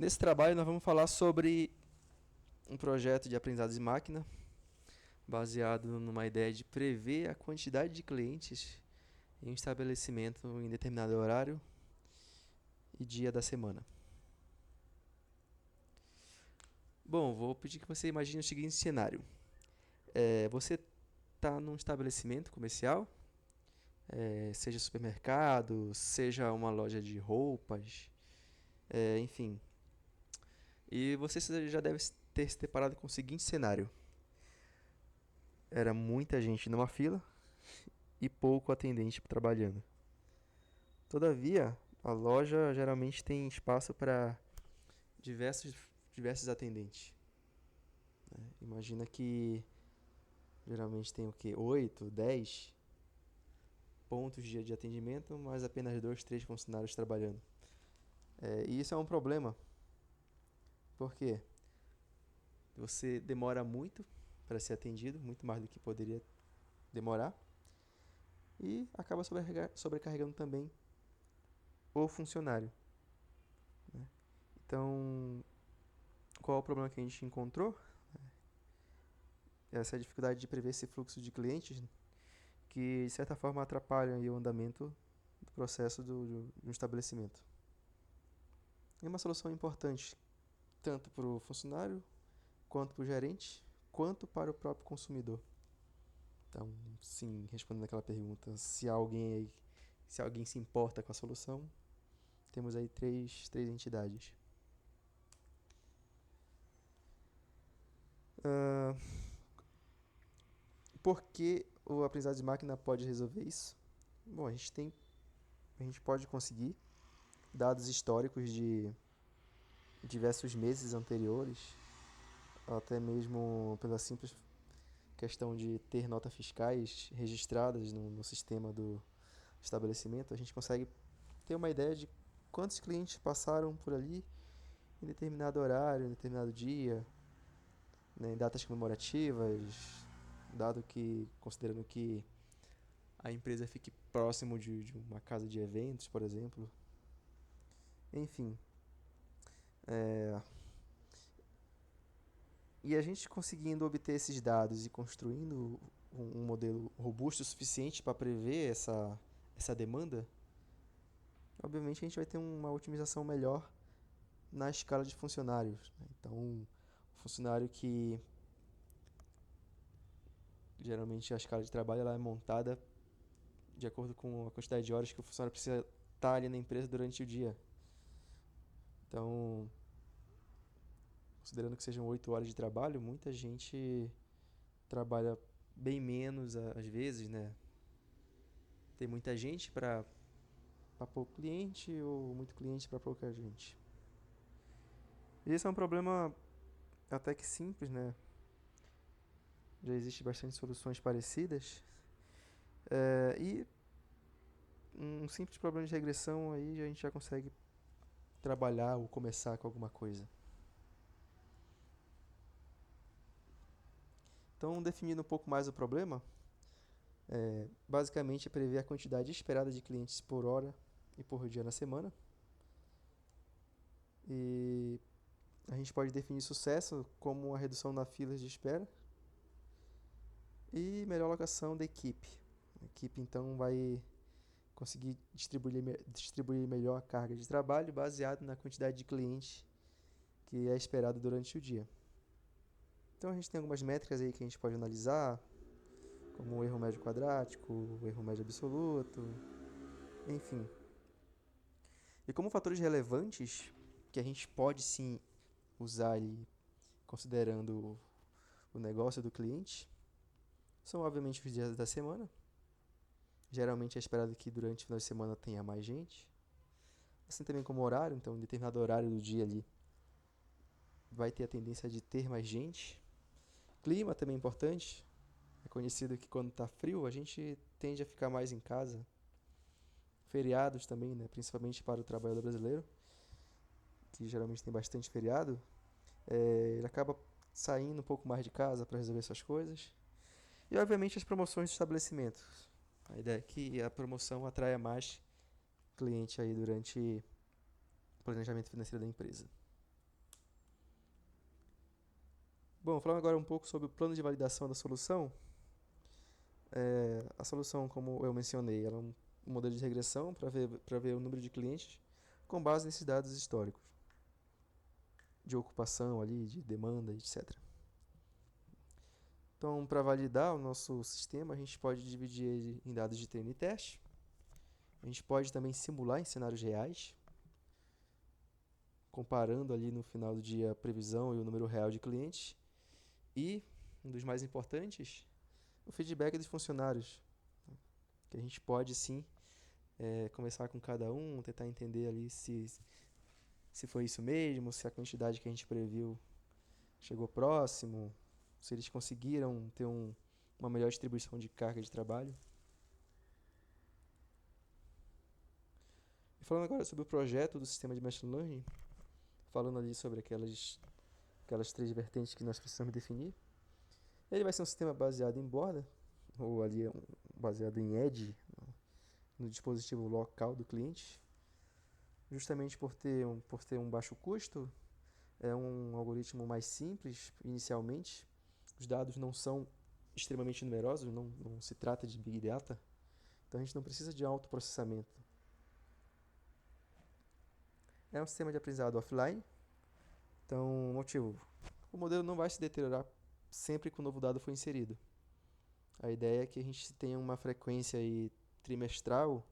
Nesse trabalho nós vamos falar sobre um projeto de aprendizado de máquina baseado numa ideia de prever a quantidade de clientes em um estabelecimento em determinado horário e dia da semana. Bom, vou pedir que você imagine o seguinte cenário. Você está num estabelecimento comercial, seja supermercado, seja uma loja de roupas, enfim. E você já deve ter se deparado com o seguinte cenário. Era muita gente numa fila e pouco atendente trabalhando. Todavia, a loja geralmente tem espaço para diversos atendentes. Imagina que geralmente tem o que? 8, 10 pontos de atendimento, mas apenas 2, 3 funcionários trabalhando. E isso é um problema, porque você demora muito para ser atendido, muito mais do que poderia demorar, e acaba sobrecarregando também o funcionário. Né? Então, qual é o problema que a gente encontrou? Essa é a dificuldade de prever esse fluxo de clientes, que de certa forma atrapalha o andamento do processo de um estabelecimento. É uma solução importante tanto para o funcionário, quanto para o gerente, quanto para o próprio consumidor. Então, sim, respondendo aquela pergunta, se alguém se importa com a solução, temos aí três entidades. Por que o aprendizado de máquina pode resolver isso? Bom, a gente pode conseguir dados históricos de diversos meses anteriores, até mesmo pela simples questão de ter notas fiscais registradas no sistema do estabelecimento, a gente consegue ter uma ideia de quantos clientes passaram por ali em determinado horário, em determinado dia, né, em datas comemorativas, dado que, considerando que a empresa fique próximo de uma casa de eventos, por exemplo. Enfim, e a gente conseguindo obter esses dados e construindo um modelo robusto o suficiente para prever essa demanda, obviamente a gente vai ter uma otimização melhor na escala de funcionários. Então, o funcionário que geralmente a escala de trabalho ela é montada de acordo com a quantidade de horas que o funcionário precisa estar ali na empresa durante o dia. Então, considerando que sejam 8 horas de trabalho, muita gente trabalha bem menos às vezes, né? Tem muita gente para pouco cliente ou muito cliente para pouca gente. E esse é um problema até que simples, né? Já existe bastante soluções parecidas. E um simples problema de regressão aí a gente já consegue trabalhar ou começar com alguma coisa. Então, definindo um pouco mais o problema, basicamente é prever a quantidade esperada de clientes por hora e por dia na semana. E a gente pode definir sucesso como a redução na filas de espera e melhor alocação da equipe. A equipe então vai conseguir distribuir melhor a carga de trabalho baseado na quantidade de clientes que é esperado durante o dia. Então a gente tem algumas métricas aí que a gente pode analisar, como o erro médio quadrático, o erro médio absoluto, enfim. E como fatores relevantes que a gente pode sim usar ali considerando o negócio do cliente, são obviamente os dias da semana. Geralmente é esperado que durante o final de semana tenha mais gente. Assim também como horário, então em determinado horário do dia ali vai ter a tendência de ter mais gente. Clima também é importante. É conhecido que quando está frio a gente tende a ficar mais em casa. Feriados também, né? Principalmente para o trabalhador brasileiro, que geralmente tem bastante feriado. Ele acaba saindo um pouco mais de casa para resolver suas coisas. E obviamente as promoções do estabelecimento. A ideia é que a promoção atraia mais cliente aí durante o planejamento financeiro da empresa. Bom, falando agora um pouco sobre o plano de validação da solução. A solução, como eu mencionei, ela é um modelo de regressão para ver o número de clientes com base nesses dados históricos de ocupação ali, de demanda, etc. Então, para validar o nosso sistema, a gente pode dividir ele em dados de treino e teste. A gente pode também simular em cenários reais, comparando ali no final do dia a previsão e o número real de clientes. E, um dos mais importantes, o feedback dos funcionários, que a gente pode sim conversar com cada um, tentar entender ali se foi isso mesmo, se a quantidade que a gente previu chegou próximo, se eles conseguiram ter uma melhor distribuição de carga de trabalho. E falando agora sobre o projeto do sistema de Machine Learning, falando ali sobre aquelas três vertentes que nós precisamos definir, ele vai ser um sistema baseado em borda, ou ali baseado em edge, no dispositivo local do cliente, justamente por ter um baixo custo. É um algoritmo mais simples inicialmente. Os dados não são extremamente numerosos, não se trata de Big Data, então a gente não precisa de alto processamento. É um sistema de aprendizado offline, então, motivo, o modelo não vai se deteriorar sempre que o novo dado for inserido. A ideia é que a gente tenha uma frequência aí trimestral,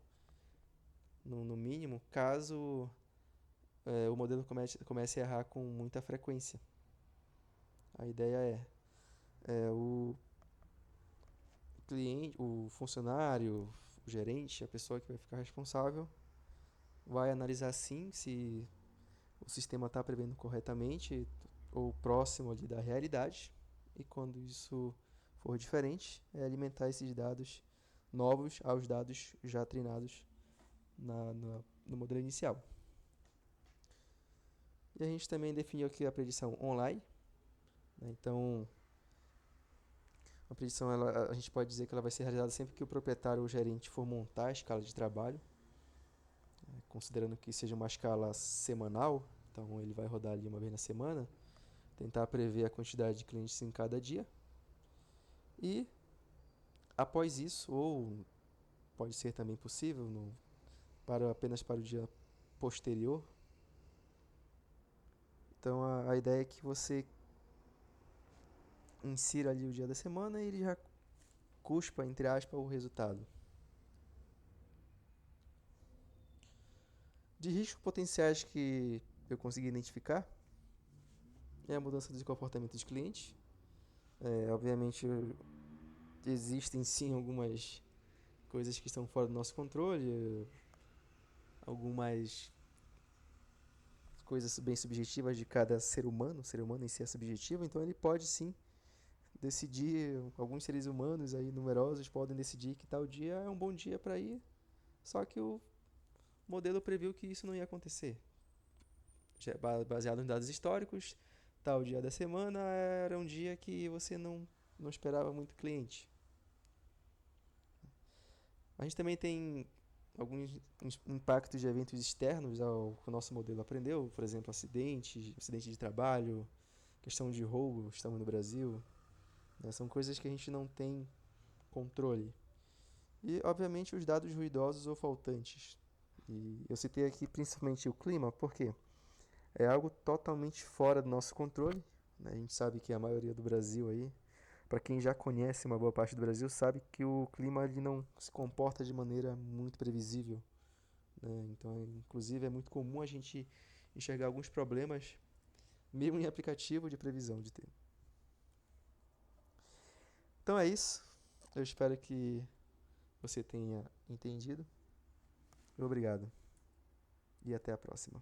no mínimo, caso o modelo comece a errar com muita frequência. A ideia o cliente, o funcionário, o gerente, a pessoa que vai ficar responsável, vai analisar sim se o sistema está prevendo corretamente ou próximo ali da realidade, e quando isso for diferente, alimentar esses dados novos aos dados já treinados no modelo inicial. E a gente também definiu aqui a predição online, né? Então, a predição a gente pode dizer que ela vai ser realizada sempre que o proprietário ou gerente for montar a escala de trabalho, considerando que seja uma escala semanal, então ele vai rodar ali uma vez na semana, tentar prever a quantidade de clientes em cada dia. E após isso, ou pode ser também possível apenas para o dia posterior. Então a ideia é que você insira ali o dia da semana e ele já cuspa, entre aspas, o resultado. De riscos potenciais que eu consegui identificar é a mudança de comportamento dos clientes. Obviamente existem sim algumas coisas que estão fora do nosso controle, algumas coisas bem subjetivas de cada ser humano. O ser humano em si é subjetivo, então ele pode sim decidir. Alguns seres humanos aí numerosos podem decidir que tal dia é um bom dia para ir, só que o modelo previu que isso não ia acontecer. Baseado em dados históricos, tal dia da semana era um dia que você não esperava muito cliente. A gente também tem alguns impactos de eventos externos ao que o nosso modelo aprendeu, por exemplo, acidente de trabalho, questão de roubo, estamos no Brasil, né? São coisas que a gente não tem controle. E, obviamente, os dados ruidosos ou faltantes. E eu citei aqui principalmente o clima, porque é algo totalmente fora do nosso controle, né? A gente sabe que a maioria do Brasil aí, para quem já conhece uma boa parte do Brasil, sabe que o clima ele não se comporta de maneira muito previsível, né? Então, inclusive, é muito comum a gente enxergar alguns problemas, mesmo em aplicativo de previsão de tempo. Então é isso. Eu espero que você tenha entendido. Obrigado. E até a próxima.